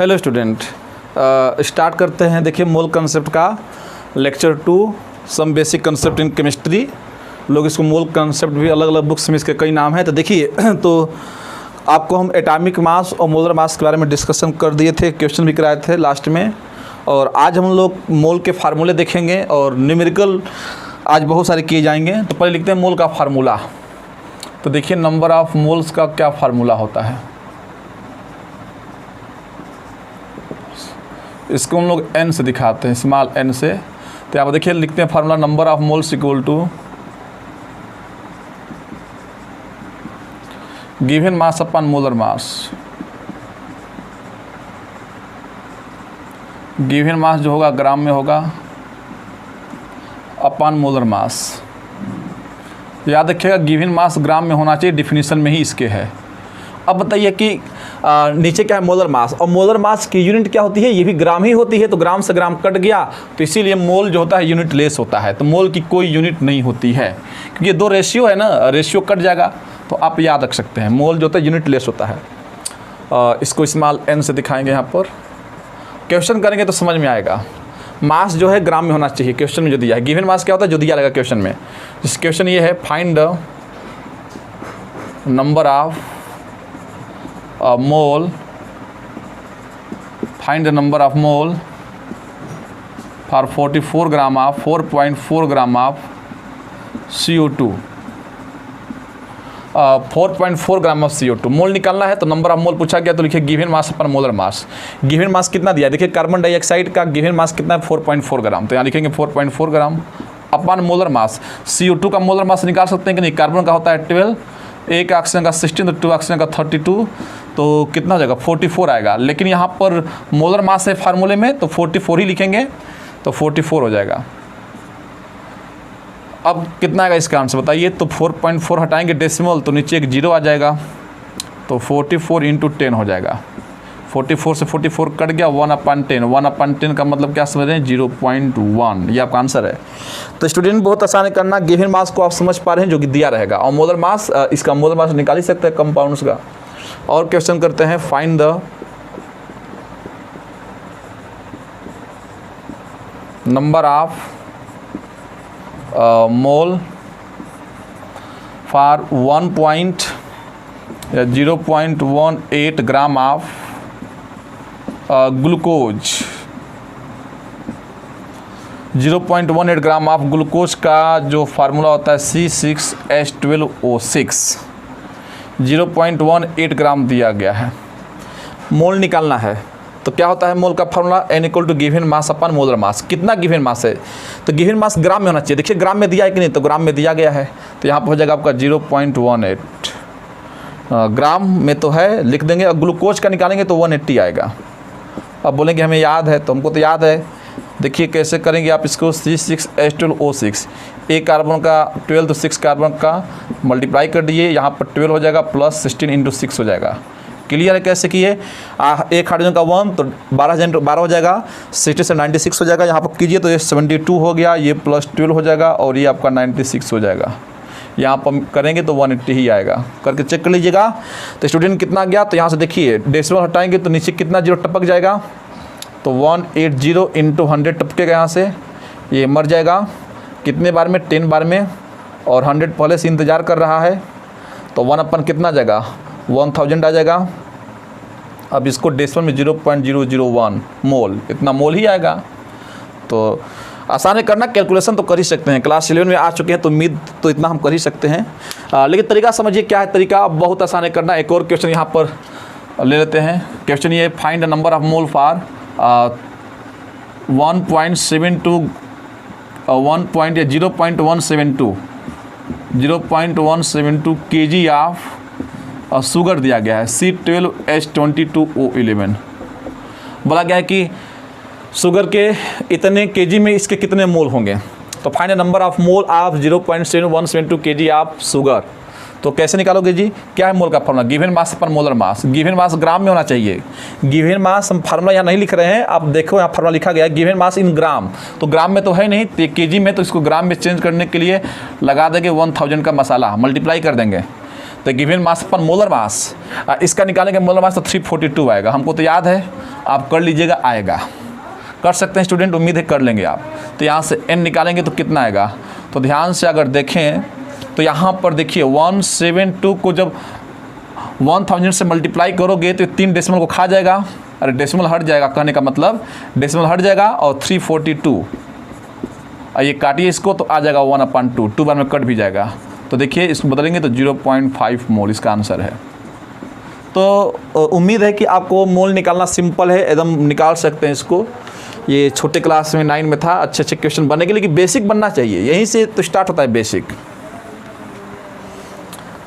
Hello student, start करते हैं। देखिए मोल कंसेप्ट का lecture 2 some basic concept in chemistry. लोग इसको मोल कंसेप्ट भी अलग अलग बुक्स में इसके कई नाम हैं। तो देखिए तो आपको हम एटॉमिक मास और मोलर मास के बारे में डिस्कशन कर दिए थे, क्वेश्चन भी कराए थे लास्ट में। और आज हम लोग मोल के फार्मूले देखेंगे और न्यूमेरिकल आज बहुत सारे किए जाएंगे। तो पहले लिखते हैं मोल का फार्मूला। तो देखिए नंबर ऑफ मोल्स का क्या फार्मूला होता है, इसको हम लोग n से दिखाते हैं, स्मॉल n से। तो यहाँ पर देखिए लिखते हैं formula number of moles equal to given mass upon molar mass. Given mass जो होगा ग्राम में होगा अपन मोलर मास। याद रखिएगा गिवन मास ग्राम में होना चाहिए, डिफिनीशन में ही इसके है। अब बताइए कि नीचे क्या है मोलर मास, और मोलर मास की यूनिट क्या होती है, ये भी ग्राम ही होती है। तो ग्राम से ग्राम कट गया तो इसीलिए मोल जो होता है यूनिट लेस होता है। तो मोल की कोई यूनिट नहीं होती है क्योंकि ये दो रेशियो है ना, रेशियो कट जाएगा। तो आप याद रख सकते हैं मोल जो होता है यूनिट लेस होता है। इसको स्मॉल n से दिखाएंगे। यहाँ पर क्वेश्चन करेंगे तो समझ में आएगा। मास जो है ग्राम में होना चाहिए, क्वेश्चन में जो दिया है। गिवन मास क्या होता है जो दिया रहेगा क्वेश्चन में। जिस क्वेश्चन ये है find the number of mole, find the number of mole for 44 gram of 4.4 gram of CO2। 4.4 gram of CO2 मोल निकालना है। तो नंबर ऑफ मोल पूछा गया तो लिखिए given mass upon molar mass. Given मास कितना दिया है, देखिए कार्बन डाइऑक्साइड का गिवन मास कितना है 4.4 ग्राम। तो यहाँ लिखेंगे 4.4 ग्राम अपन मोलर मास। CO2 का मोलर मास निकाल सकते हैं कि नहीं। कार्बन का होता है 12, एक ऑक्सीजन का 16, तो 2 ऑक्सीजन का 32, तो कितना हो जाएगा 44 आएगा। लेकिन यहाँ पर मोलर मास है फार्मूले में तो 44 ही लिखेंगे, तो 44 हो जाएगा। अब कितना आएगा इसका आंसर बताइए। तो 4.4 हटाएंगे डेसिमल तो नीचे एक 0 आ जाएगा, तो 44 इंटू 10 हो जाएगा। 44 से 44 कट गया, 1/10। 1/10 का मतलब क्या समझ रहे हैं 0.1, ये आपका आंसर है। तो स्टूडेंट बहुत आसान है करना। गिवन मास को आप समझ पा रहे हैं जो कि दिया रहेगा, और मोलर मास इसका मोलर मास निकाल ही सकते हैं कंपाउंड्स का। और क्वेश्चन करते हैं find the number of mole for 0.18 gram of glucose. 0.18 gram of glucose का जो फार्मूला होता है C6H12O6। 0.18 ग्राम दिया गया है, मोल निकालना है। तो क्या होता है मोल का formula, n equal to given mass upon molar mass. कितना गिवन मास है, तो गिवन मास ग्राम में होना चाहिए। देखिए ग्राम में दिया है कि नहीं, तो ग्राम में दिया गया है। तो यहाँ पर हो जाएगा आपका 0.18 ग्राम में तो है, लिख देंगे। और ग्लूकोज का निकालेंगे तो 180 आएगा। अब बोलेंगे हमें याद है, तो हमको तो याद है। देखिए कैसे करेंगे आप इसको, C6H12O6, एक कार्बन का 12 तो 6 कार्बन का मल्टीप्लाई कर दिए, यहाँ पर 12 हो जाएगा प्लस 16 इंटू 6 हो जाएगा। क्लियर है कैसे किए। एक हाइड्रोजन का 1 तो 12 हो जाएगा, 60 से 96 हो जाएगा। यहाँ पर कीजिए तो ये 72 हो गया, ये प्लस 12 हो जाएगा और ये आपका 96 हो जाएगा। यहाँ पर करेंगे तो 180 ही आएगा, करके चेक कर लीजिएगा। तो स्टूडेंट कितना गया, तो यहाँ से देखिए डेसिमल हटाएंगे तो नीचे कितना 0 टपक जाएगा, तो 180 इंटू 100 टपकेगा। यहाँ से ये मर जाएगा कितने बार में, 10 बार में, और 100 पहले से इंतज़ार कर रहा है। तो 1 अपन कितना जाएगा 1000 आ जाएगा। अब इसको डेसिमल में 0.001 मोल, इतना मोल ही आएगा। तो आसान है करना, कैलकुलेशन तो कर ही सकते हैं, क्लास 11 में आ चुके हैं तो उम्मीद तो इतना हम कर ही सकते हैं। लेकिन तरीका समझिए क्या है तरीका, बहुत आसान है करना। एक और क्वेश्चन यहाँ पर ले लेते हैं। क्वेश्चन ये find the number of mole for 0.172 kg of sugar दिया गया है C12H22O11। बोला गया है कि शुगर के इतने केजी में इसके कितने मोल होंगे। तो find the number of mole of 0.172 kg of sugar. तो कैसे निकालोगे जी, क्या है मोल का फार्मूला, गिवन मास पर molar mass. Given mass gram में होना चाहिए। गिवन मास हम फार्मूला यहाँ नहीं लिख रहे हैं, आप देखो यहाँ फार्मूला लिखा गया है गिवन मास इन ग्राम। तो ग्राम में तो है नहीं, तो केजी में, तो इसको ग्राम में चेंज करने के लिए लगा देंगे 1000 का मसाला, मल्टीप्लाई कर देंगे। तो गिवन मास पर मोलर मास, इसका निकालेंगे मोलर मास तो 342 आएगा। हमको तो याद है आप कर लीजिएगा, आएगा। कर सकते हैं स्टूडेंट, उम्मीद है कर लेंगे आप। तो यहाँ से n निकालेंगे तो कितना आएगा, तो ध्यान से अगर देखें तो यहाँ पर देखिए 172 को जब 1000 से मल्टीप्लाई करोगे तो 3 डेसिमल को खा जाएगा। अरे डेसिमल हट जाएगा, कहने का मतलब डेसिमल हट जाएगा, और 342 ये काटिए इसको तो आ जाएगा 1/2, 2 बार में कट भी जाएगा। तो देखिए इसको बदलेंगे तो 0.5 मोल इसका आंसर है। तो उम्मीद है कि आपको मोल निकालना सिंपल है, एकदम निकाल सकते हैं इसको। ये छोटे क्लास में 9 में था, अच्छे अच्छे क्वेश्चन बनेंगे, लेकिन बेसिक बनना चाहिए, यहीं से तो स्टार्ट होता है बेसिक।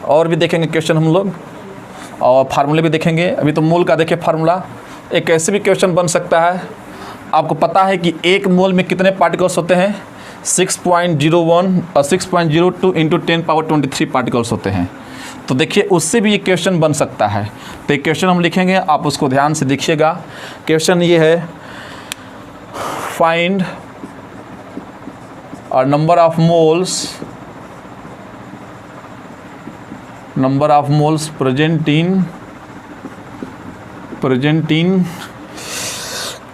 और भी देखेंगे क्वेश्चन हम लोग, और फार्मूले भी देखेंगे। अभी तो मोल का देखिए फार्मूला, एक ऐसे भी क्वेश्चन बन सकता है। आपको पता है कि 1 मोल में कितने पार्टिकल्स होते हैं, 6.01 और 6.02 इंटू 10⁻23 पार्टिकल्स होते हैं। तो देखिए उससे भी ये क्वेश्चन बन सकता है। तो एक क्वेश्चन हम लिखेंगे, आप उसको ध्यान से देखिएगा। क्वेश्चन ये है, फाइंड और number of moles present in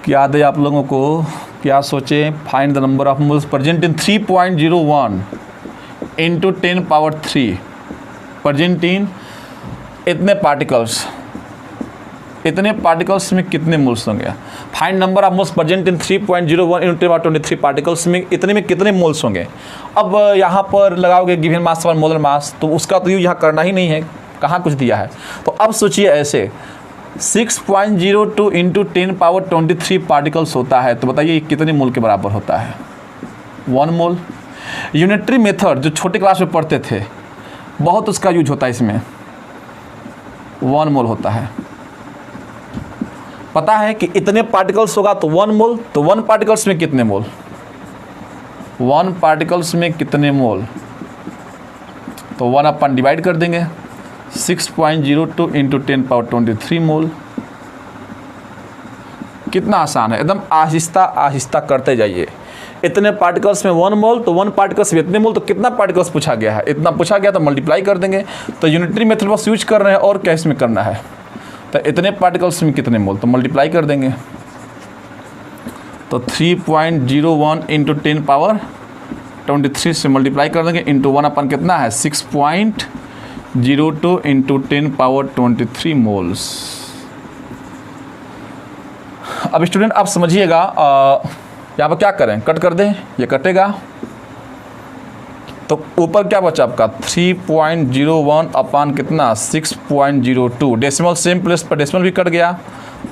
क्या दे आप लोगों को, क्या सोचे, find the number of moles present in 3.01 into 10⁻3 present in इतने पार्टिकल्स में कितने मोल्स होंगे। Find number of moles present in 3.01 into 10⁻23 particles में इतने में कितने मोल्स होंगे। अब यहाँ पर लगाओगे गिवन मास पर मोलर मास, तो उसका तो यहाँ करना ही नहीं है, कहाँ कुछ दिया है। तो अब सोचिए ऐसे 6.02 इंटू 10⁻23 पार्टिकल्स होता है, तो बताइए कितने मोल के बराबर होता है, 1 मोल। यूनिटरी मेथड जो छोटे क्लास में पढ़ते थे, बहुत उसका यूज होता है, इसमें 1 मोल होता है। पता है कि इतने पार्टिकल्स होगा तो 1 मोल, तो 1 पार्टिकल्स में कितने मोल, 1 पार्टिकल्स में कितने मोल, तो 1 अपन डिवाइड कर देंगे, 6.02 इंटू 10⁻23 मोल। कितना आसान है, एकदम आहिस्ता आहिस्ता करते जाइए। इतने पार्टिकल्स में 1 मोल, तो 1 पार्टिकल्स में इतने मोल, तो कितना पार्टिकल्स पूछा गया है, इतना पूछा गया तो मल्टीप्लाई कर देंगे। तो यूनिटरी मेथड बस यूज कर रहे हैं, और क्या इसमें करना है, तो इतने पार्टिकल्स में कितने मोल, तो मल्टीप्लाई कर देंगे। तो 3.01 इंटू 10⁻23 से मल्टीप्लाई कर देंगे, इंटू 1 अपन कितना है 6.02 इंटू 10⁻23 मोल्स। अब स्टूडेंट आप समझिएगा, यहाँ पर क्या करें, कट कर दें, ये कटेगा तो ऊपर क्या बचा आपका 3.01 अपान कितना 6.02, डेसिमल सेम प्लेस पर डेसिमल भी कट गया,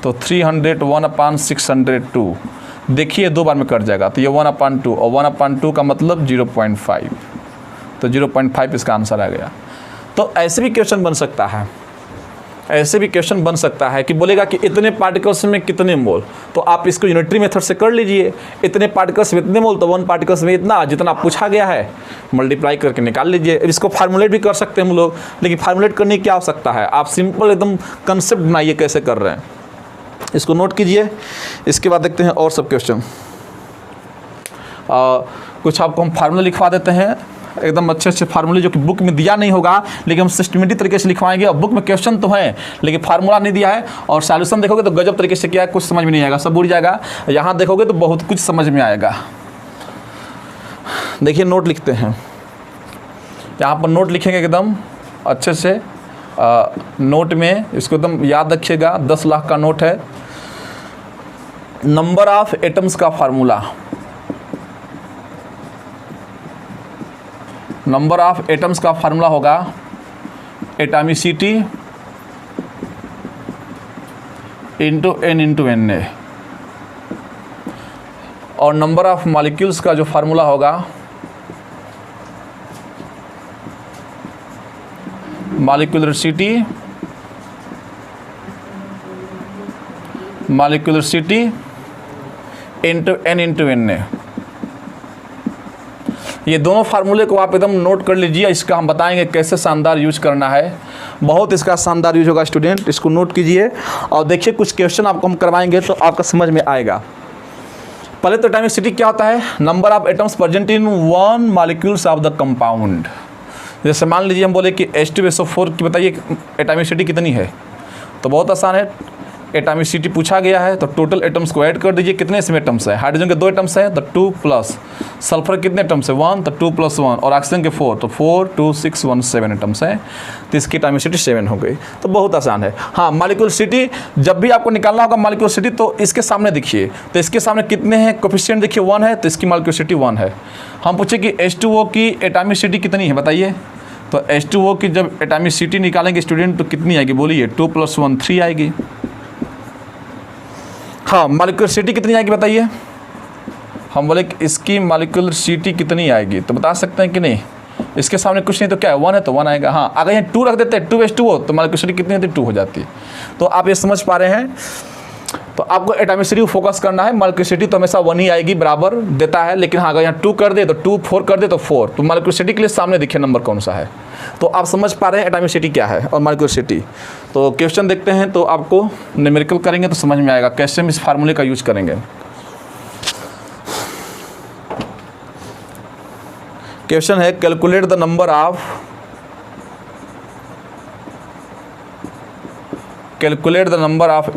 तो 301 अपान 602। देखिए 2 बार में कट जाएगा, तो ये 1/2 और 1/2 का मतलब 0.5, तो 0.5 इसका आंसर आ गया। तो ऐसे भी क्वेश्चन बन सकता है, ऐसे भी क्वेश्चन बन सकता है कि बोलेगा कि इतने पार्टिकल्स में कितने मोल, तो आप इसको यूनिटरी मेथड से कर लीजिए। इतने पार्टिकल्स में इतने मोल, तो 1 पार्टिकल्स में इतना, जितना पूछा गया है मल्टीप्लाई करके निकाल लीजिए। इसको फार्मूलेट भी कर सकते हैं हम लोग, लेकिन फार्मूलेट करने की क्या आवश्यकता है, आप सिंपल एकदम कंसेप्ट बनाइए कैसे कर रहे हैं, इसको नोट कीजिए। इसके बाद देखते हैं और सब क्वेश्चन। कुछ आपको हम फार्मूला लिखवा देते हैं, एकदम अच्छे अच्छे फार्मूले जो कि बुक में दिया नहीं होगा, लेकिन हम सिस्टमेटिक तरीके से लिखवाएंगे। और बुक में क्वेश्चन तो है लेकिन फार्मूला नहीं दिया है, और सॉल्यूशन देखोगे तो गजब तरीके से किया है, कुछ समझ में नहीं आएगा, सब उड़ जाएगा। यहाँ देखोगे तो बहुत कुछ समझ में आएगा। देखिए नोट लिखते हैं, यहाँ पर नोट लिखेंगे एकदम अच्छे से। नोट में इसको एकदम याद रखिएगा, 10 लाख का नोट है। नंबर ऑफ एटम्स का फार्मूला, नंबर ऑफ एटम्स का फार्मूला होगा atomicity into n into Na, और नंबर ऑफ मॉलिक्यूल्स का जो फार्मूला होगा molecularity into n into Na। ये दोनों फार्मूले को आप एकदम नोट कर लीजिए, इसका हम बताएंगे कैसे शानदार यूज करना है। बहुत इसका शानदार यूज होगा स्टूडेंट, इसको नोट कीजिए और देखिए कुछ क्वेश्चन आपको हम करवाएंगे तो आपका समझ में आएगा। पहले तो एटॉमिसिटी क्या होता है, number of atoms present in 1 molecules of the compound. जैसे मान लीजिए हम बोले कि H2SO4 की बताइए एटॉमिसिटी कितनी है, तो बहुत आसान है, एटॉमिसिटी पूछा गया है, तो टोटल एटम्स को ऐड कर दीजिए। कितने इसमें एटम्स है? हाइड्रोजन के 2 एटम्स है तो 2 प्लस, सल्फर कितने एटम्स है? 1, तो 2 + 1, और ऑक्सीजन के 4, तो 4 2 6 1 7 एटम्स है, तो इसकी एटॉमिसिटी 7 हो गई। तो बहुत आसान है। हाँ, मॉलिक्यूलरिटी जब भी आपको निकालना होगा मॉलिक्यूलरिटी, तो इसके सामने देखिए, तो इसके सामने कितने हैं कोफिशिएंट देखिए 1 है, तो इसकी मॉलिक्यूलरिटी 1 है। हम पूछे कि H2O की एटॉमिसिटी कितनी है बताइए, तो H2O की जब एटॉमिसिटी निकालेंगे स्टूडेंट तो कितनी आएगी बोलिए? 2 + 1 3 आएगी। हाँ, मॉलिक्यूलरिटी कितनी आएगी बताइए? हम बोले कि इसकी मॉलिक्यूलरिटी कितनी आएगी, तो बता सकते हैं कि नहीं? इसके सामने कुछ नहीं तो क्या है? 1 है तो 1 आएगा। हाँ, अगर यहाँ 2 रख देते हैं 2H2O, तो मॉलिक्यूलरिटी कितनी होती है? 2 हो जाती है। तो आप ये समझ पा रहे हैं। तो आपको एटॉमिसिटी को फोकस करना है। मॉलिक्यूलरिटी तो हमेशा 1 ही आएगी, बराबर देता है। लेकिन हाँ, अगर यहाँ 2 कर दे तो 2, 4 कर दे तो 4। तो मॉलिक्यूलरिटी के लिए सामने देखिए नंबर कौन सा है। तो आप समझ पा रहे हैं एटॉमिसिटी क्या है और मॉलिक्यूलरिटी। तो क्वेश्चन देखते हैं, तो आपको न्यूमेरिकल करेंगे तो समझ में आएगा कैसे हम इस फार्मूले का यूज करेंगे। क्वेश्चन है calculate the number of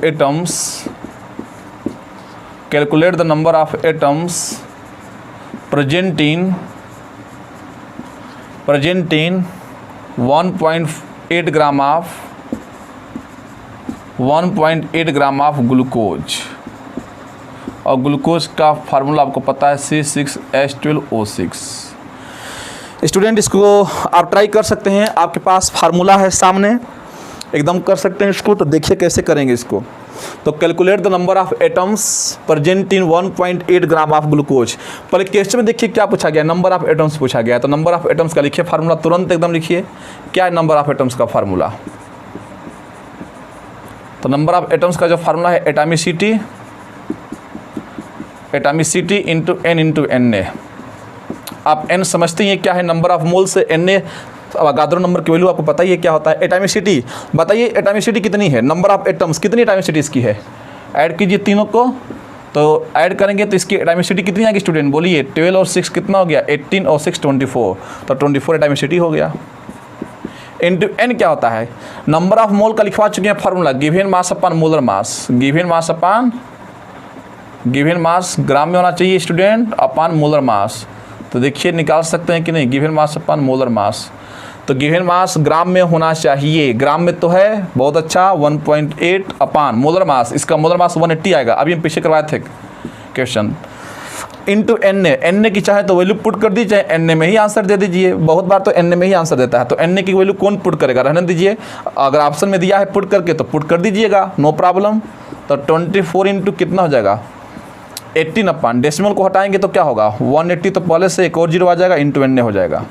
atoms present in 1.8 gram of glucose, और ग्लूकोज का फार्मूला आपको पता है C6H12O6। स्टूडेंट इसको आप ट्राई कर सकते हैं, आपके पास फार्मूला है सामने, एकदम कर सकते हैं इसको। तो देखिए कैसे करेंगे इसको। तो calculate the number of atoms present in 1.8 gram of glucose. पहले क्वेश्चन में देखिए क्या पूछा गया, नंबर ऑफ एटम्स पूछा गया है। तो नंबर ऑफ एटम्स का लिखिए फार्मूला, तुरंत एकदम लिखिए। क्या है नंबर ऑफ एटम्स का फार्मूला? तो नंबर ऑफ एटम्स का जो फार्मूला है एटॉमिसिटी इंटू Na। आप n समझते हैं क्या है? नंबर ऑफ मोल से Na, अवोगाद्रो नंबर की वैल्यू आपको पता ही है क्या होता है। एटॉमिसिटी बताइए, एटॉमिसिटी कितनी है? नंबर ऑफ एटम्स कितनी एटॉमिसिटी इसकी है? ऐड कीजिए तीनों को, तो ऐड करेंगे तो इसकी एटॉमिसिटी कितनी आएगी स्टूडेंट बोलिए? 12 और 6 कितना हो गया? 18 और 6 24, तो 24 एटॉमिसिटी हो गया। इंटू n क्या होता है? नंबर ऑफ मोल का लिखवा चुके हैं formula, given mass upon molar mass. Given mass gram में होना चाहिए स्टूडेंट, अपॉन मोलर मास। तो देखिए निकाल सकते हैं कि नहीं? गिवन मास अपॉन मोलर मास, तो गिवन मास ग्राम में होना चाहिए। ग्राम में तो है, बहुत अच्छा। 1.8 अपॉन मोलर मास, इसका मोलर मास 180 आएगा। अभी हम पीछे करवाए थे क्वेश्चन। इंटू Na की चाहे तो वैल्यू पुट कर दीजिए, चाहे Na में ही आंसर दे दीजिए। बहुत बार तो Na में ही आंसर देता है, तो Na की वैल्यू कौन पुट करेगा? रहने दीजिए। अगर ऑप्शन में दिया है पुट करके तो पुट कर दीजिएगा, नो प्रॉब्लम। तो 24 इंटू कितना हो जाएगा? 18 अपॉन, डेसिमल को हटाएंगे तो क्या होगा? 180, तो पहले से एक और जीरो आ जाएगा, इंटू Na हो जाएगा।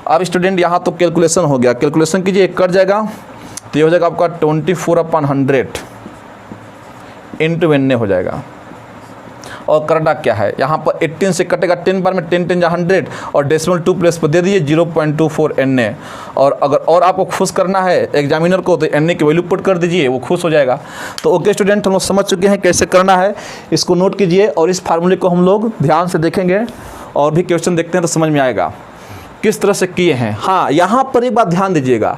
अब स्टूडेंट यहाँ तो कैलकुलेशन हो गया, कैलकुलेशन कीजिए, एक कट जाएगा तो ये हो जाएगा आपका 24/100 इंटू Na हो जाएगा। और करना क्या है, यहाँ पर 18 से कटेगा 10 बार में, 10 10 100, और डेसिमल 2 प्लेस पर दे दिए 0.24 Na। और अगर और आपको खुश करना है एग्जामिनर को तो Na की वैल्यू पुट कर दीजिए, वो खुश हो जाएगा। तो ओके स्टूडेंट, हम लोग समझ चुके हैं कैसे करना है, इसको नोट कीजिए और इस फार्मूले को हम लोग ध्यान से देखेंगे और भी क्वेश्चन देखते हैं तो समझ में आएगा किस तरह से किए हैं। हाँ, यहाँ पर एक बात ध्यान दीजिएगा,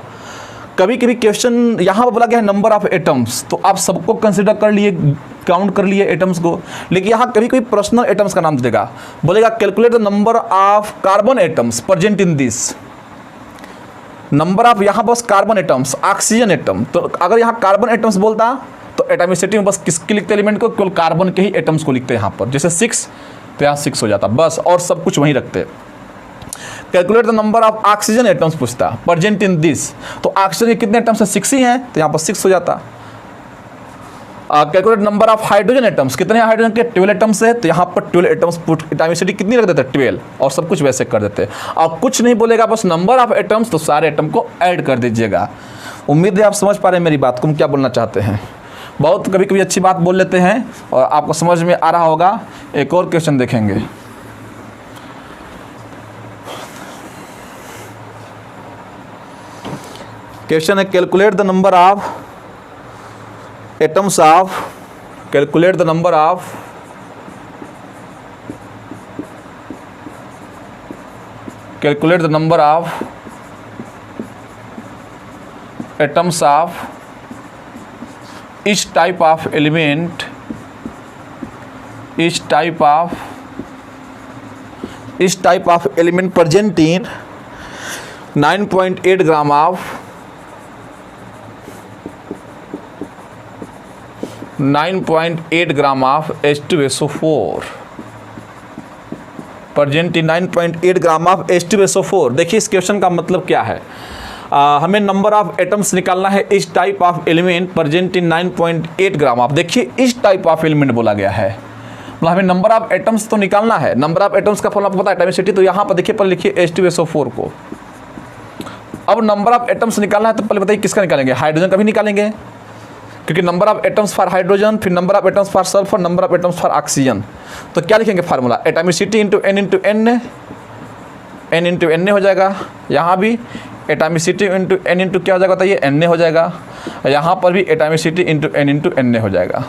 कभी कभी क्वेश्चन यहाँ पर बोला गया है नंबर ऑफ एटम्स, तो आप सबको कंसिडर कर लिए, काउंट कर लिए एटम्स को। लेकिन यहाँ कभी कभी पर्सनल एटम्स का नाम देगा, बोलेगा calculate the number of carbon atoms present in this. Number of यहाँ बस कार्बन एटम्स, ऑक्सीजन एटम। तो अगर यहाँ कार्बन एटम्स बोलता तो एटॉमिसिटी में बस किसके लिखते एलिमेंट को? केवल कार्बन के ही एटम्स को लिखते हैं यहाँ पर। जैसे 6 तो यहाँ 6 हो जाता बस, और सब कुछ वहीं रखते। Calculate the number of oxygen atoms पूछता प्रेजेंट इन दिस, तो ऑक्सीजन के कितने एटम्स है? 6 ही हैं, तो यहाँ पर 6 हो जाता। Calculate number of hydrogen atoms, कितने हाइड्रोजन के? 12 एटम्स है, तो यहाँ पर 12 एटम्स पुट, एटॉमिसिटी कितनी रख देते? 12, और सब कुछ वैसे कर देते। और कुछ नहीं बोलेगा, बस नंबर ऑफ एटम्स, तो सारे एटम को ऐड कर दीजिएगा। उम्मीद है आप समझ पा रहे हैं मेरी बात को, हम क्या बोलना चाहते हैं। बहुत कभी कभी अच्छी बात बोल लेते हैं और आपको समझ में आ रहा होगा। एक और क्वेश्चन देखेंगे। क्वेश्चन है calculate the number of atoms of, calculate the number of atoms of इस type of element present in 9.8 gram of 9.8 gram of H2SO4 present in 9.8 gram of H2SO4। देखिए इस क्वेश्चन का मतलब क्या है, हमें नंबर ऑफ एटम्स निकालना है इस type of element present in 9.8 gram of. देखिए इस टाइप ऑफ एलिमेंट बोला गया है, मतलब हमें नंबर ऑफ एटम्स तो निकालना है। नंबर ऑफ एटम्स का फॉर्मूला आपको पता है एटॉमिसिटी, तो यहाँ पर देखिए पहले लिखिए H2SO4 को। अब नंबर ऑफ एटम्स निकालना है तो पहले बताइए किसका निकालेंगे, हाइड्रोजन का भी निकालेंगे, क्योंकि number of atoms for hydrogen, फिर number of atoms for sulphur, number of atoms for oxygen. तो क्या लिखेंगे formula, atomicity into n into n हो जाएगा। यहाँ भी एटॉमिसिटी इंटू n इंटू क्या हो जाएगा बताइए, n हो जाएगा। यहाँ पर भी atomicity into n into n हो जाएगा।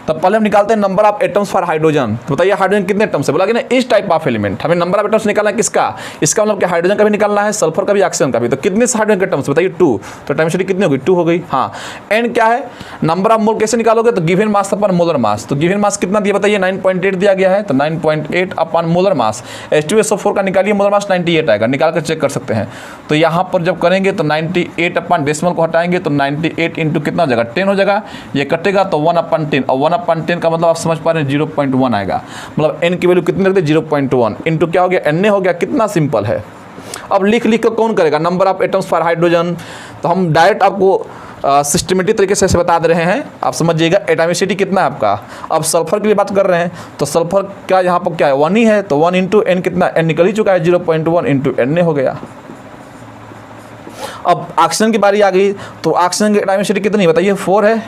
तब पहले हम निकालते हैं number of atoms for hydrogen. तो बताइए हाइड्रोजन कितने एटम्स है, बोला कि ना इस टाइप ऑफ एलिमेंट। हमें नंबर ऑफ एटम्स निकालना है किसका, इसका मतलब कि हाइड्रोजन का भी निकालना है, सल्फर का भी, ऑक्सीजन का भी। तो कितने हाइड्रोजन के एटम्स बताइए 2, तो एटॉमिसिटी कितनी होगी 2 हो गई। हाँ एन क्या है, नंबर ऑफ मोल कैसे निकालोगे, तो गिवन मास अपन मोलर मास। तो गिवन मास कितना दिया बताइए 9.8 दिया गया है, तो 9.8 अपन मोलर मास। H2SO4 का निकालिए मोलर मास 98 आएगा, निकाल कर चेक कर सकते हैं। तो यहाँ पर जब करेंगे तो 98 अपन डेसिमल को हटाएंगे तो 98 इंटू कितना हो जाएगा 10 हो जाएगा, ये कटेगा तो 1/10, और 1/10 का मतलब आप समझ पा रहे हैं 0.1 आएगा। मतलब n की वैल्यू कितनी रख दे 0.1 इंटू क्या हो गया Na हो गया। कितना सिंपल है। अब लिख कर कौन करेगा, number of atoms for hydrogen. तो हम डायरेक्ट आपको सिस्टमेटिक तरीके से बता दे रहे हैं, आप समझिएगा। एटॉमिसिटी कितना है आपका, अब सल्फर की बात कर रहे हैं तो सल्फर क्या यहाँ पर क्या है 1 ही है, तो 1 इंटू n कितना, n निकल ही चुका है 0.1 इंटू Na हो गया। अब ऑक्सीजन की बारी आ गई, तो ऑक्सीजन की एटॉमिसिटी कितनी बताइए 4 है,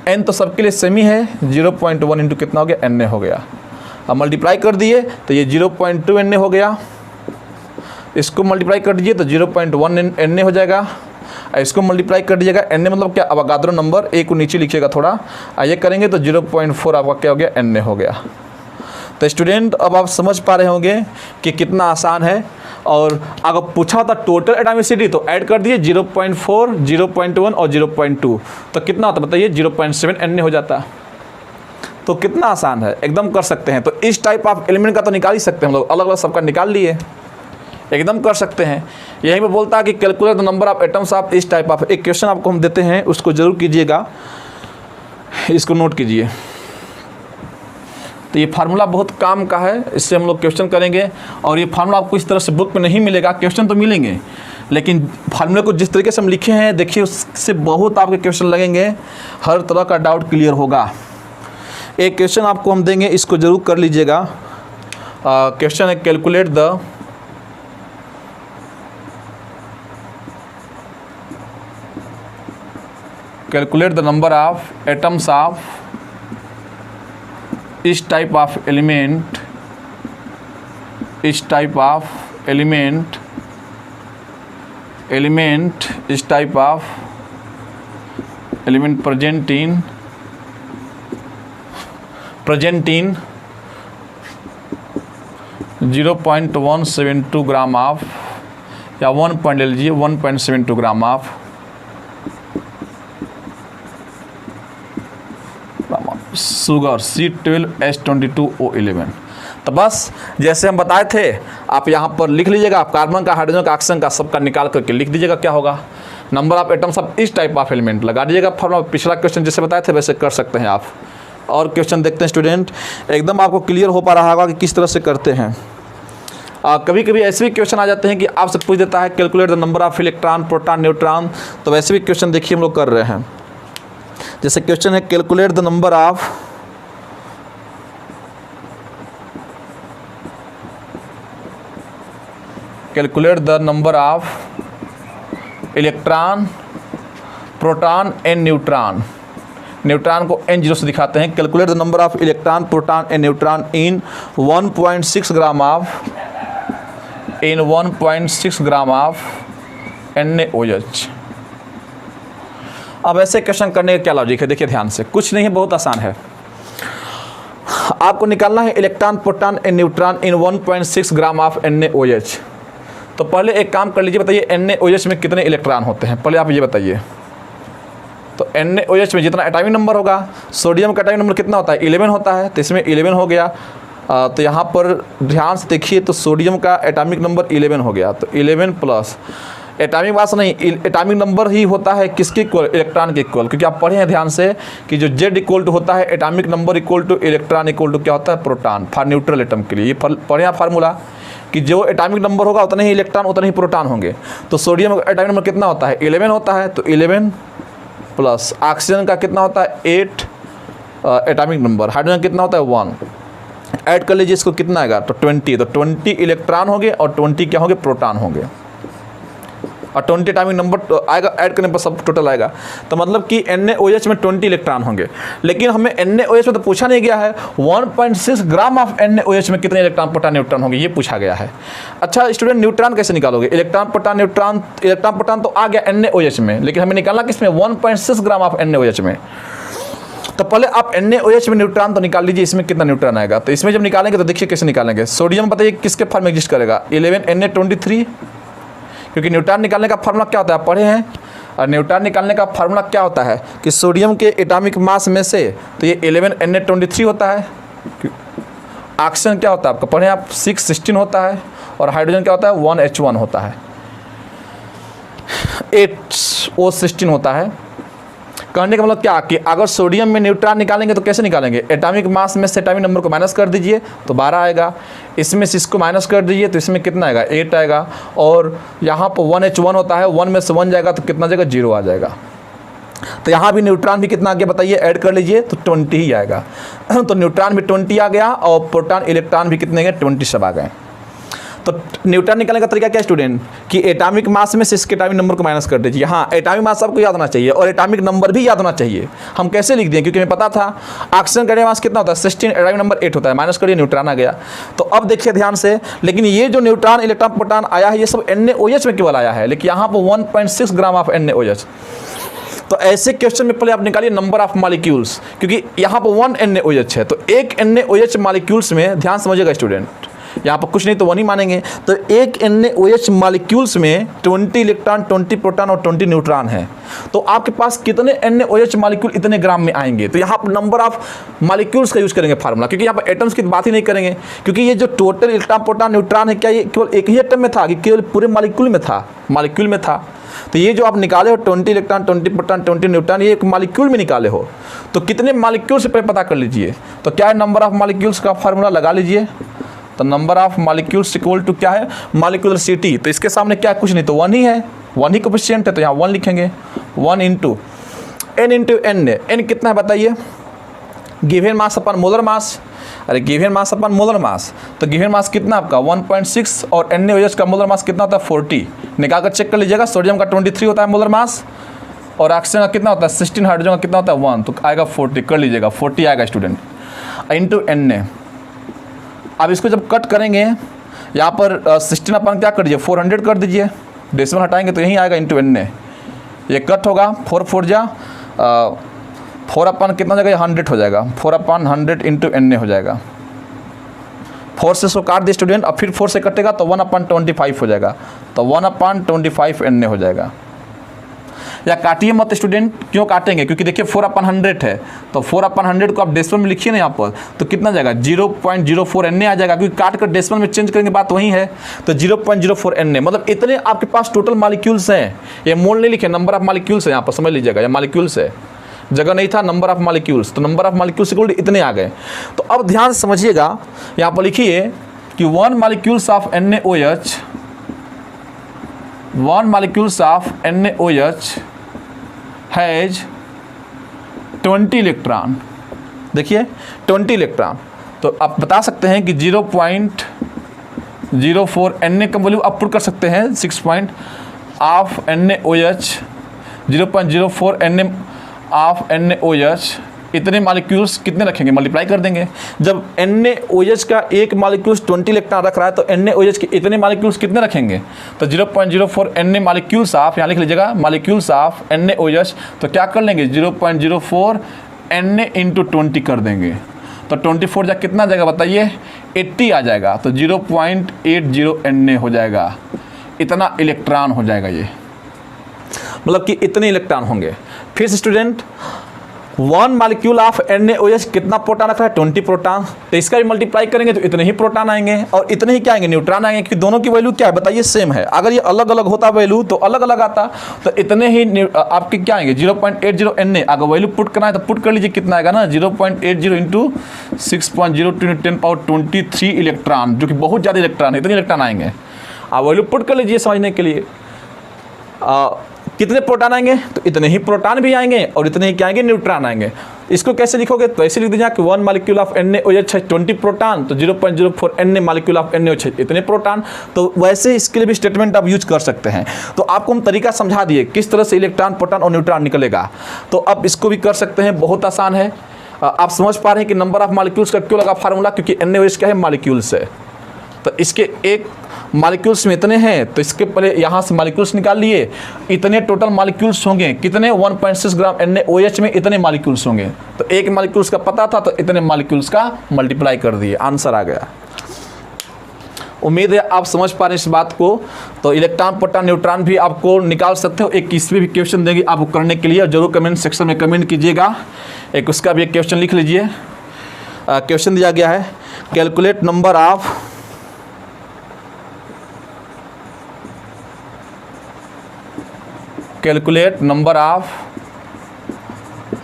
n तो सबके लिए सेम ही है, 0.1 इंटू कितना हो गया Na हो गया। अब मल्टीप्लाई कर दिए तो ये 0.2 Na हो गया, इसको मल्टीप्लाई कर दीजिए तो 0.1 Na हो जाएगा, इसको मल्टीप्लाई कर दीजिएगा। Na मतलब क्या, अवोगाद्रो नंबर, a को नीचे लिखिएगा थोड़ा, ये करेंगे तो 0.4 आपका क्या हो गया Na हो गया। तो स्टूडेंट अब आप समझ पा रहे होंगे कि कितना आसान है। और अगर पूछा होता टोटल एटॉमिसिटी तो ऐड कर दिए 0.4, 0.1 और 0.2, तो कितना होता बताइए 0.7 Na हो जाता। तो कितना आसान है, एकदम कर सकते हैं। तो इस टाइप ऑफ एलिमेंट का तो निकाल ही सकते हैं हम लोग, अलग अलग सबका निकाल लिए, एकदम कर सकते हैं। यहीं पे बोलता है कि calculate the number of atoms of इस टाइप ऑफ। एक क्वेश्चन आपको हम देते हैं, उसको जरूर कीजिएगा, इसको नोट कीजिए। तो ये फार्मूला बहुत काम का है, इससे हम लोग क्वेश्चन करेंगे। और ये फार्मूला आपको इस तरह से बुक में नहीं मिलेगा, क्वेश्चन तो मिलेंगे, लेकिन फार्मूले को जिस तरीके से हम लिखे हैं देखिए उससे बहुत आपके क्वेश्चन लगेंगे, हर तरह का डाउट क्लियर होगा। एक क्वेश्चन आपको हम देंगे, इसको जरूर कर लीजिएगा। क्वेश्चन है calculate the number of atoms of इस टाइप ऑफ एलिमेंट इस type of element present in 0.172 gram of, या 1 पॉइंट ले लीजिए 1.72 ग्राम ऑफ शुगर C12H22O11। तो बस जैसे हम बताए थे आप यहाँ पर लिख लीजिएगा, आप कार्बन का, हाइड्रोजन का, ऑक्सीजन का सबका निकाल करके लिख दीजिएगा क्या होगा, नंबर ऑफ एटम्स ऑफ इस टाइप ऑफ एलिमेंट लगा दीजिएगा फॉर्मूला। पिछला क्वेश्चन जैसे बताए थे वैसे कर सकते हैं आप। और क्वेश्चन देखते हैं स्टूडेंट, एकदम आपको क्लियर हो पा रहा होगा कि किस तरह से करते हैं। कभी कभी ऐसे भी क्वेश्चन आ जाते हैं कि आपसे पूछ देता है calculate the number of electron, proton, neutron. तो वैसे भी क्वेश्चन देखिए हम लोग कर रहे हैं। जैसे क्वेश्चन है calculate the number of electron, proton and neutron. Neutron को N0 से दिखाते हैं। Calculate the number of electron, proton and neutron in 1.6 gram of NaOH। अब ऐसे क्वेश्चन करने का क्या लॉजिक है, देखिए ध्यान से, कुछ नहीं है, बहुत आसान है। आपको निकालना है electron, proton and neutron in 1.6 gram of NaOH। तो पहले एक काम कर लीजिए, बताइए NaOH में कितने इलेक्ट्रॉन होते हैं, पहले आप ये बताइए। तो NaOH में जितना एटॉमिक नंबर होगा, सोडियम का एटॉमिक नंबर कितना होता है 11 होता है, तो इसमें 11 हो गया। तो यहाँ पर ध्यान से देखिए, तो सोडियम का एटॉमिक नंबर 11 हो गया, तो 11 प्लस एटॉमिक मास नहीं, एटॉमिक नंबर ही होता है किसके इक्वल, इलेक्ट्रॉन के इक्वल, क्योंकि आप पढ़े हैं ध्यान से कि जो Z इक्वल टू होता है atomic number equal to electron equal to क्या होता है प्रोटॉन, फॉर न्यूट्रल एटम के लिए। ये पढ़े हैं फार्मूला कि जो एटॉमिक नंबर होगा उतने ही इलेक्ट्रॉन उतने ही प्रोटॉन होंगे। तो सोडियम का एटॉमिक नंबर कितना होता है 11 होता है, तो 11 प्लस ऑक्सीजन का कितना होता है 8 एटॉमिक नंबर, हाइड्रोजन कितना होता है 1, ऐड कर लीजिए इसको कितना आएगा तो 20, तो 20 इलेक्ट्रॉन होंगे और 20 क्या होंगे प्रोटॉन होंगे, और 20 एटॉमिक नंबर आएगा, ऐड करने पर सब टोटल आएगा। तो मतलब कि NaOH में 20 इलेक्ट्रॉन होंगे, लेकिन हमें NaOH में तो पूछा नहीं गया है 1.6 ग्राम ऑफ NaOH में कितने इलेक्ट्रॉन प्रोटॉन न्यूट्रॉन होंगे, ये पूछा गया है। अच्छा स्टूडेंट, न्यूट्रॉन कैसे निकालोगे, electron proton neutron, electron proton तो आ गया NaOH में, लेकिन हमें निकालना किसमें 1.6 ग्राम ऑफ NaOH में। तो पहले आप NaOH में न्यूट्रॉन तो निकाल लीजिए, इसमें कितना न्यूट्रॉन आएगा। तो इसमें जब निकालेंगे तो देखिए कैसे निकालेंगे। सोडियम बताइए किसके फॉर्म में एग्जिस्ट करेगा 11Na23, क्योंकि न्यूट्रॉन निकालने का फार्मूला क्या होता है पढ़े हैं, और न्यूट्रॉन निकालने का फार्मूला क्या होता है कि सोडियम के एटॉमिक मास में से तो ये 11Na23 होता है, ऑक्सीजन क्या होता है आपका पढ़े आप 616 होता है, और हाइड्रोजन क्या होता है 1H1 होता है, 8O16 होता है। कहने का मतलब क्या कि अगर सोडियम में न्यूट्रॉन निकालेंगे तो कैसे निकालेंगे, एटॉमिक मास में से एटॉमिक नंबर को माइनस कर दीजिए तो 12 आएगा, इसमें से इसको माइनस कर दीजिए तो इसमें कितना आएगा 8 आएगा, और यहाँ पर 1H1 होता है, 1 में से 1 जाएगा तो कितना जाएगा 0 आ जाएगा। तो यहाँ भी न्यूट्रॉन भी कितना आ गया बताइए, ऐड कर लीजिए तो 20 ही आएगा। तो न्यूट्रॉन भी 20 आ गया, और प्रोटॉन इलेक्ट्रॉन भी कितने गए 20 सब आ गए। तो न्यूट्रॉन निकालने का तरीका क्या स्टूडेंट कि एटॉमिक मास में से इसके एटॉमिक नंबर को माइनस कर दीजिए। हाँ, एटॉमिक मास आपको याद होना चाहिए और एटॉमिक नंबर भी याद होना चाहिए। हम कैसे लिख दिए, क्योंकि हमें पता था ऑक्सीजन का एटॉमिक मास कितना होता है 16, एटॉमिक नंबर 8 होता है, माइनस करिए न्यूट्रॉन आ गया। तो अब देखिए ध्यान से, लेकिन ये जो न्यूट्रॉन इलेक्ट्रॉन प्रोटॉन आया है ये सब NaOH में केवल आया है, लेकिन यहाँ पर 1.6 ग्राम ऑफ NaOH। तो ऐसे क्वेश्चन में पहले आप निकालिए नंबर ऑफ मॉलिक्यूल्स, क्योंकि यहाँ पर 1 NaOH है, तो एक NaOH मॉलिक्यूल्स में ध्यान समझिएगा स्टूडेंट, यहाँ पर कुछ नहीं तो 1 ही मानेंगे। तो एक NaOH मॉलिक्यूल्स में 20 इलेक्ट्रॉन 20 प्रोटॉन और 20 न्यूट्रॉन है। तो आपके पास कितने NaOH मॉलिक्यूल इतने ग्राम में आएंगे, तो यहाँ पर नंबर ऑफ मॉलिक्यूल्स का यूज़ करेंगे फार्मूला, क्योंकि यहाँ पर एटम्स की बात ही नहीं करेंगे, क्योंकि ये जो टोटल इलेक्ट्रॉन प्रोटॉन न्यूट्रॉन है क्या ये केवल एक ही एटम में था कि केवल पूरे मॉलिक्यूल में था। तो ये जो आप निकाले हो 20 इलेक्ट्रॉन 20 प्रोटॉन 20 न्यूट्रॉन, ये एक मॉलिक्यूल में निकाले हो, तो कितने मॉलिक्यूल से पहले पता कर लीजिए। तो क्या है नंबर ऑफ मॉलिक्यूल्स का फार्मूला लगा लीजिए। तो number of molecules equal to क्या है मॉलिक्यूलर सिटी, तो इसके सामने क्या कुछ नहीं तो 1 ही है, 1 ही कोफिशिएंट है, तो यहाँ 1 लिखेंगे। 1 इंटू n n कितना है बताइए, गिवन मास अपन मोलर मास, अरे गिवन मास अपन मोलर मास, तो गिवन मास कितना आपका 1.6 और NaOH का मोलर मास कितना होता है 40, निकाल कर चेक कर लीजिएगा। सोडियम का 23 होता है मोलर मास, और ऑक्सीजन का कितना होता है 16, हाइड्रोजन का कितना होता है 1, तो आएगा 40, कर लीजिएगा 40 आएगा स्टूडेंट, इंटू Na। अब इसको जब कट करेंगे यहाँ पर 16 अपन क्या कर दीजिए 400 कर दीजिए, डेसिमल हटाएंगे तो यही आएगा इंटू Na, ये कट होगा 4 4 जा 4 अपन कितना हो जाएगा 100 हो जाएगा, 4 अपन 100 इंटू Na हो जाएगा। 4 से इसको काट दिए स्टूडेंट, अब फिर 4 से कटेगा तो 1 अपन 25 हो जाएगा, तो 1 अपन 25 Na हो जाएगा। या काटिए मत स्टूडेंट, क्यों काटेंगे, क्योंकि देखिए 4 अपन 100 है, तो 4 अपन 100 को आप डेसिमल में लिखिए ना यहाँ पर, तो कितना जाएगा 0.04 Na आ जाएगा, क्योंकि काट कर डेसिमल में चेंज करेंगे बात वही है। तो 0.04 Na, मतलब इतने आपके पास टोटल मॉलिक्यूल्स हैं। ये मोल नहीं लिखे, नंबर ऑफ मॉलिक्यूल्स है यहाँ पर, समझ लीजिएगा, ये मॉलिक्यूल्स है, जगह नहीं था नंबर ऑफ मॉलिक्यूल्स, तो नंबर ऑफ मॉलिक्यूल्स इक्वल इतने आ गए। तो अब ध्यान से समझिएगा, यहाँ पर लिखिए कि 1 molecules of NaOH, 1 molecules of NaOH has 20 electron. देखिए 20 इलेक्ट्रॉन, तो आप बता सकते हैं कि 0.04 Na का वैल्यू आप पुट कर सकते हैं 6 point of NaOH, 0.04 Na of NaOH, इतने मॉलिक्यूल्स कितने रखेंगे, मल्टीप्लाई कर देंगे। जब NaOH का एक मॉलिक्यूल्स 20 इलेक्ट्रॉन रख रहा है तो NaOH के इतने मॉलिक्यूल्स कितने रखेंगे, तो 0.04 Na मॉलिक्यूल्स ऑफ, यहाँ लिख लीजिएगा मॉलिक्यूल्स ऑफ NaOH, तो क्या कर लेंगे 0.04 Na इंटू 20 कर देंगे, तो 24 जा कितना जाएगा बताइए 80 आ जाएगा, तो 0.80 Na हो जाएगा, इतना इलेक्ट्रॉन हो जाएगा ये, मतलब कि इतने इलेक्ट्रॉन होंगे। फिर स्टूडेंट 1 मॉलिक्यूल ऑफ NaOH कितना प्रोटॉन रखा है 20 प्रोटॉन, तो इसका भी मल्टीप्लाई करेंगे तो इतने ही प्रोटॉन आएंगे और इतने ही क्या आएंगे न्यूट्रॉन आएंगे, क्योंकि दोनों की वैल्यू क्या है बताइए सेम है। अगर ये अलग अलग होता वैल्यू तो अलग अलग आता, तो इतने ही आपके क्या आएंगे 0.80 Na। अगर वैल्यू पुट करना है तो पुट कर लीजिए, कितना आएगा ना 0.80 इंटू 6.02 10 पावर 23 इलेक्ट्रॉन, जो कि बहुत ज़्यादा इलेक्ट्रॉन है, इतने इलेक्ट्रॉन आएंगे। आप वैल्यू पुट कर लीजिए समझने के लिए। कितने प्रोटॉन आएंगे तो इतने ही प्रोटॉन भी आएंगे और इतने ही क्या आएंगे न्यूट्रॉन आएंगे। इसको कैसे लिखोगे तो ऐसे लिख दीजिए कि 1 मॉलिक्यूल ऑफ NaOH है 20 प्रोटॉन, तो 0.04 Na मॉलिक्यूल ऑफ NaOH है इतने प्रोटॉन। तो वैसे इसके लिए भी स्टेटमेंट आप यूज कर सकते हैं। तो आपको हम तरीका समझा दिए किस तरह से इलेक्ट्रॉन प्रोटॉन और न्यूट्रॉन निकलेगा, तो अब इसको भी कर सकते हैं, बहुत आसान है। आप समझ पा रहे हैं कि नंबर ऑफ मॉलिक्यूल्स का क्यों लगा फार्मूला, क्योंकि NaOH क्या है मॉलिक्यूल्स है, तो इसके एक मॉलिक्यूल्स में इतने हैं, तो इसके पहले यहाँ से मॉलिक्यूल्स निकाल लिए, इतने टोटल मॉलिक्यूल्स होंगे कितने 1.6 ग्राम NaOH में इतने मॉलिक्यूल्स होंगे, तो एक मॉलिक्यूल्स का पता था तो इतने मॉलिक्यूल्स का मल्टीप्लाई कर दिए, आंसर आ गया। उम्मीद है आप समझ पा रहे हैं इस बात को। तो इलेक्ट्रॉन प्रोटॉन न्यूट्रॉन भी आपको निकाल सकते हो, एक इसमें भी क्वेश्चन देंगे आपको करने के लिए, जरूर कमेंट सेक्शन में कमेंट कीजिएगा, एक उसका भी एक क्वेश्चन लिख लीजिए। क्वेश्चन दिया गया है calculate number of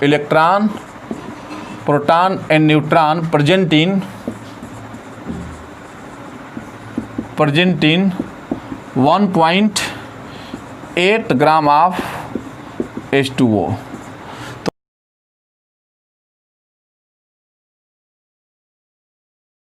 electron proton and neutron present in 1.8 gram of H2O।